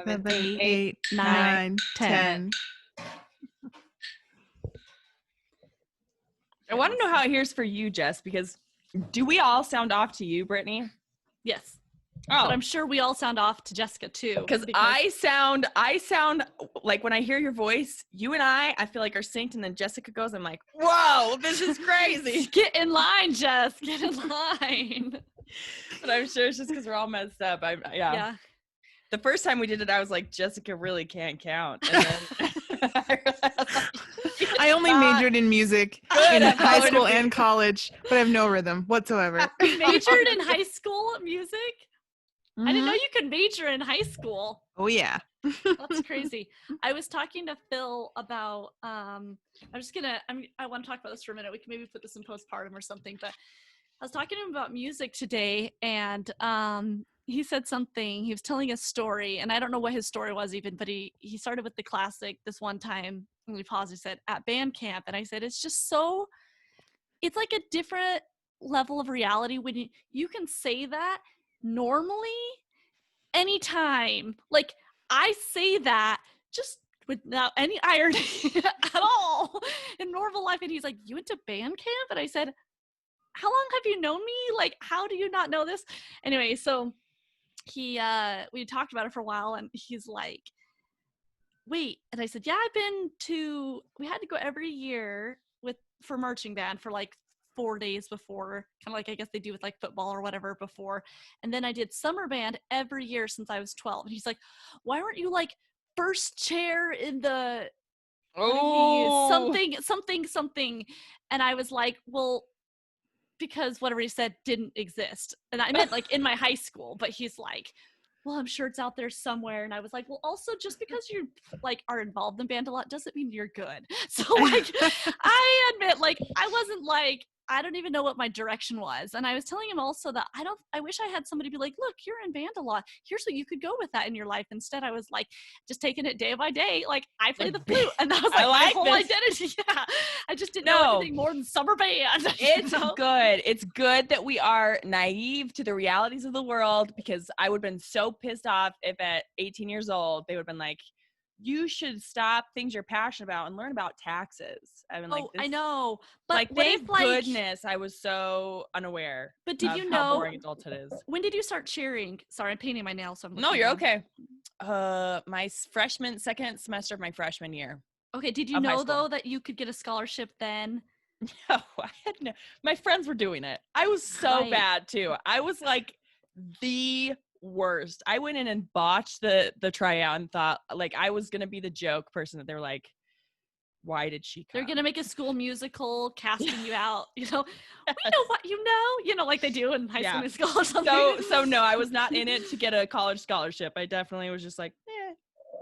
7, 8, 9, 10. I want to know how it hears for you, Jess, because do we all sound off to you, Brittany? Yes. Oh. But I'm sure we all sound off to Jessica too. Because I sound like when I hear your voice, you and I feel like are synced, and then Jessica goes, I'm like, whoa, this is crazy. Get in line, Jess. Get in line. But I'm sure it's just because we're all messed up. Yeah. The first time we did it, I was like, Jessica really can't count. And then I only majored in music in high school and college, but I have no rhythm whatsoever. You majored in high school music? Mm-hmm. I didn't know you could major in high school. Oh, yeah. That's crazy. I was talking to Phil about, I want to talk about this for a minute. We can maybe put this in postpartum or something, but I was talking to him about music today, and he said something. He was telling a story, and I don't know what his story was even, but he started with the classic this one time, and we paused. He said, at band camp, and I said, it's like a different level of reality when you can say that normally anytime. Like, I say that just without any irony at all in normal life. And he's like, you went to band camp? And I said, how long have you known me? Like, how do you not know this? Anyway, so we talked about it for a while, and he's like, wait. And I said, yeah, we had to go every year for marching band for like 4 days before, kind of like I guess they do with like football or whatever before. And then I did summer band every year since I was 12. And he's like, why weren't you like first chair in the something? And I was like, well, because whatever he said didn't exist. And I meant like in my high school, but he's like, well, I'm sure it's out there somewhere. And I was like, well, also just because you like are involved in band a lot doesn't mean you're good. So like, I admit, like, I wasn't like, I don't even know what my direction was. And I was telling him also that I wish I had somebody be like, look, you're in band a lot. Here's what you could go with that in your life. Instead, I was like, just taking it day by day. Like, I play the flute. And that was like my whole identity. Yeah. I just didn't know anything more than summer band. It's good. It's good that we are naive to the realities of the world, because I would have been so pissed off if at 18 years old, they would have been like, you should stop things you're passionate about and learn about taxes. I mean, like, I know, but like, thank goodness I was so unaware. But did you know how boring adulthood is? When did you start cheering? Sorry, I'm painting my nails. So no, you're okay. My second semester of my freshman year. Okay, did you know though that you could get a scholarship then? No, I had no. My friends were doing it. I was so bad too. I was like the worst. I went in and botched the tryout and thought like I was gonna be the joke person that they're like, why did she come? They're gonna make a school musical casting you out, we know what you know, like they do in high school musical or something. So no, I was not in it to get a college scholarship. I definitely was just like,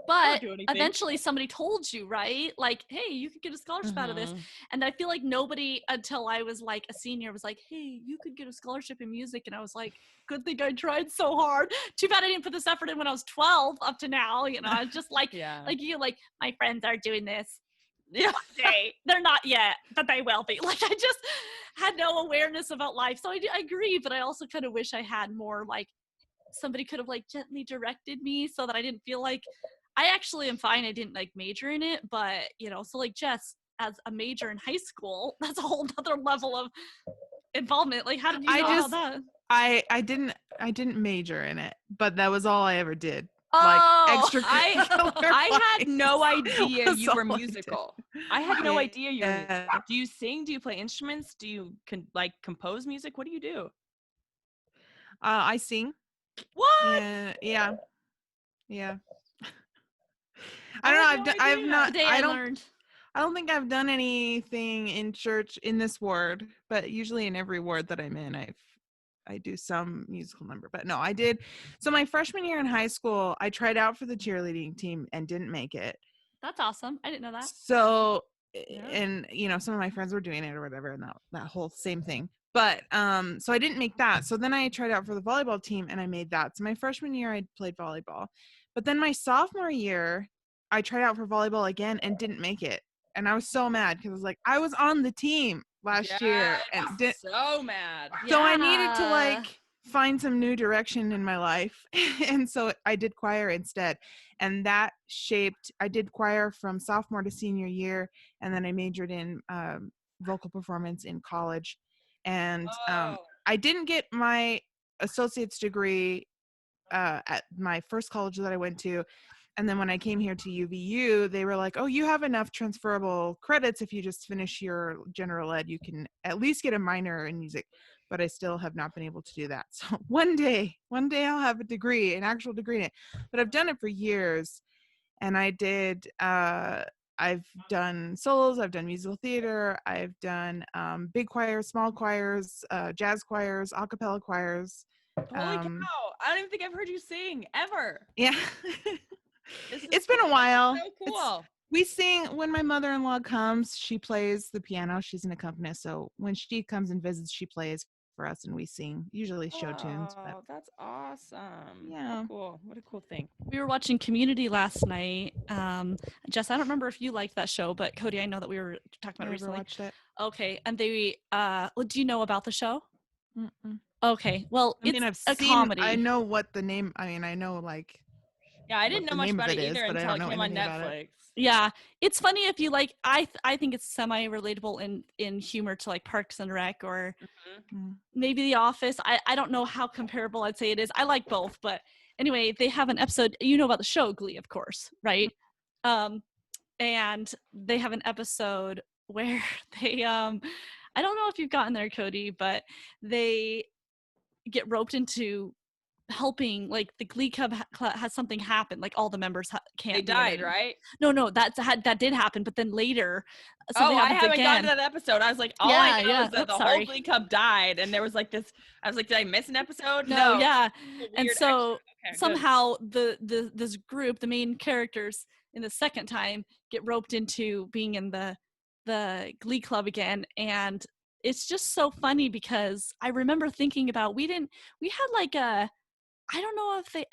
but eventually somebody told you, right? Like, hey, you could get a scholarship out of this. And I feel like nobody until I was like a senior was like, hey, you could get a scholarship in music. And I was like, good thing I tried so hard. Too bad I didn't put this effort in when I was 12 up to now. I was just like, like my friends are doing this. Yeah, they're not yet, but they will be. Like, I just had no awareness about life. So I agree, but I also kind of wish I had more, like, somebody could have like gently directed me so that I didn't feel like I actually am fine. I didn't like major in it, but so like Jess as a major in high school, that's a whole nother level of involvement. Like, how did you know that? I didn't major in it, but that was all I ever did. I had no idea you were musical. I had no idea you were musical. Do you sing? Do you play instruments? Do you compose music? What do you do? I sing. What? Yeah. I don't know. I don't think I've done anything in church in this ward, but usually in every ward that I'm in, I do some musical number. But no, I did. So my freshman year in high school, I tried out for the cheerleading team and didn't make it. That's awesome. I didn't know that. So, and some of my friends were doing it or whatever, and that whole same thing. But so I didn't make that. So then I tried out for the volleyball team and I made that. So my freshman year, I played volleyball. But then my sophomore year, I tried out for volleyball again and didn't make it. And I was so mad because I was like, I was on the team last year and so mad. So I needed to find some new direction in my life. And so I did choir instead. And that I did choir from sophomore to senior year. And then I majored in vocal performance in college. And I didn't get my associate's degree at my first college that I went to. And then when I came here to UVU, they were like, oh, you have enough transferable credits. If you just finish your general ed, you can at least get a minor in music. But I still have not been able to do that. So one day I'll have a degree, an actual degree in it. But I've done it for years. And I've done solos, I've done musical theater, I've done big choirs, small choirs, jazz choirs, a cappella choirs. Holy cow. I don't even think I've heard you sing ever. Yeah. It's been a while. So cool. We sing when my mother-in-law comes. She plays the piano. She's an accompanist. So when she comes and visits, she plays for us and we sing, usually show tunes. Oh, that's awesome. Yeah. Cool. What a cool thing. We were watching Community last night. Jess, I don't remember if you liked that show, but Codee, I know that we were talking about it recently. I watched it. Okay. And they, do you know about the show? Mm-mm. Okay. Well, it's a comedy. I know what the name, I know like. Yeah, I didn't know much about it either until it came on Netflix. Yeah, it's funny if you like. I think it's semi-relatable in humor to like Parks and Rec or maybe The Office. I don't know how comparable I'd say it is. I like both, but anyway, they have an episode. You know about the show Glee, of course, right? And they have an episode where they I don't know if you've gotten there, Codee, but they get roped into helping, like the Glee Club has something happen, like all the members can't. They died, right? No, that did happen, but then later. I haven't gotten to that episode. I was like, I know is that the sorry. whole Glee Club died, and there was like this. I was like, did I miss an episode? No, yeah. And so okay, somehow this group, the main characters in the second time, get roped into being in the Glee Club again, and it's just so funny because I remember thinking about we had like a. I don't know if they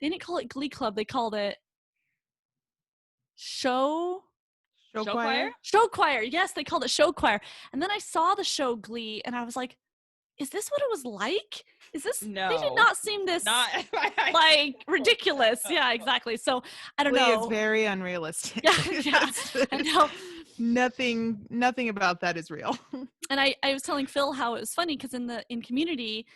didn't call it Glee Club. They called it Show choir? Show choir. Yes, they called it show choir. And then I saw the show Glee and I was like, is this what it was like? Is this, no, they did not seem this like ridiculous. Yeah, exactly. So I don't know. It's very unrealistic. Yeah, I know. Nothing about that is real. And I was telling Phil how it was funny because in Community,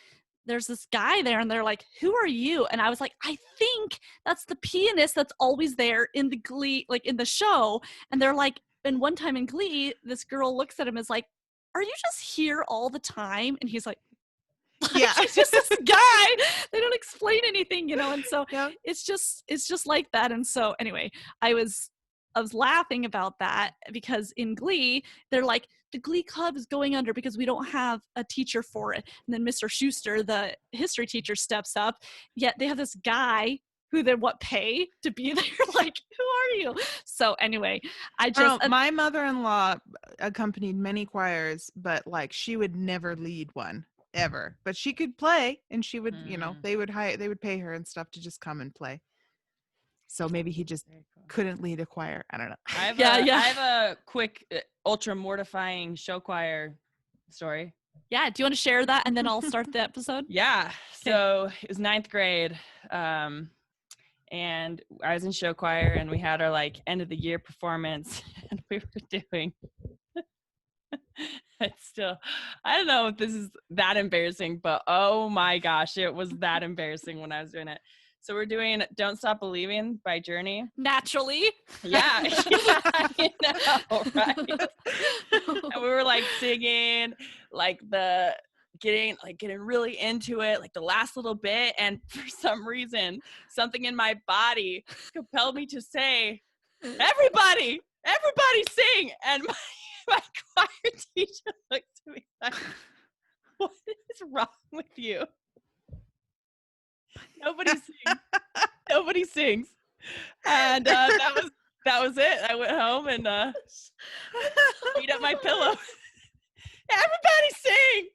there's this guy there and they're like, who are you? And I was like, I think that's the pianist that's always there in the Glee, like in the show. And they're like, and one time in Glee, this girl looks at him and is like, are you just here all the time? And he's like, yeah, he's just this guy. They don't explain anything, and so it's just like that. And so anyway, I was laughing about that because in Glee, they're like, the Glee Club is going under because we don't have a teacher for it. And then Mr. Schuster, the history teacher, steps up. Yet they have this guy who they pay to be there. Like, who are you? So anyway, my mother-in-law accompanied many choirs, but like she would never lead one ever. But she could play, and she would, they would pay her and stuff to just come and play. So maybe he just couldn't lead a choir. I don't know. I have a quick, ultra mortifying show choir story. Yeah. Do you want to share that? And then I'll start the episode. Yeah. Okay. So it was 9th grade. And I was in show choir and we had our like end of the year performance and we were doing, I don't know if this is that embarrassing, but oh my gosh, it was that embarrassing when I was doing it. So we're doing Don't Stop Believin' by Journey. Naturally. Yeah. I know, right? And we were like singing, like getting really into it, like the last little bit. And for some reason, something in my body compelled me to say, everybody sing. And my choir teacher looked at me like, what is wrong with you? Nobody sings. And that was it. I went home and beat up my pillow. Everybody sing.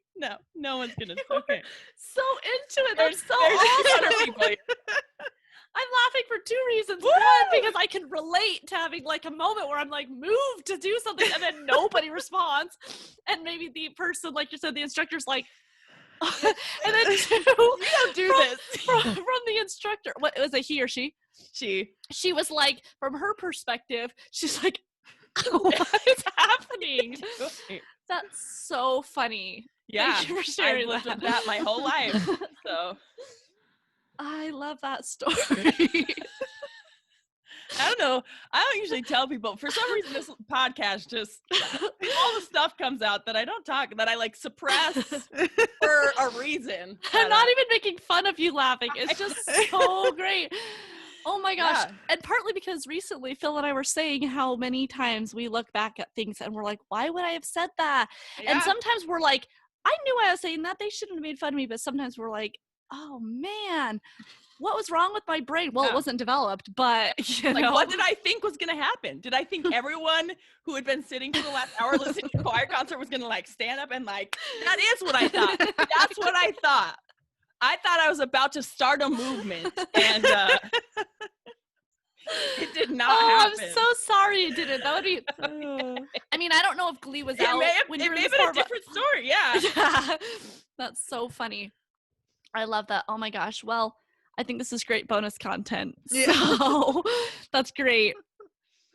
No one's gonna. Okay. So into it. There's so awesome. People. I'm laughing for two reasons. Woo! One, because I can relate to having like a moment where I'm like moved to do something and then nobody responds. And maybe the person, like you said, the instructor's like, And then two, we don't do this. From the instructor. What was it, he or she? She was like, from her perspective, she's like, what is happening? That's so funny. Yeah, thank you for sharing I've lived with that my whole life. So I love that story. I don't know. I don't usually tell people. For some reason, this podcast just all the stuff comes out that I don't talk, that I like suppress for a reason. I'm not even making fun of you laughing. It's just so great. Oh my gosh. Yeah. And partly because recently Phil and I were saying how many times we look back at things and we're like, why would I have said that? Yeah. And sometimes we're like, I knew I was saying that. They shouldn't have made fun of me. But sometimes we're like, oh man, what was wrong with my brain? Well, it wasn't developed, but you know. What did I think was going to happen? Did I think everyone who had been sitting for the last hour listening to the choir concert was going to like stand up and like, that is what I thought. That's what I thought. I thought I was about to start a movement, and it did not happen. I'm so sorry it didn't. That would be. I mean, I don't know if Glee was out. It may have been a different story. Yeah. That's so funny. I love that. Oh my gosh. Well, I think this is great bonus content. So that's great.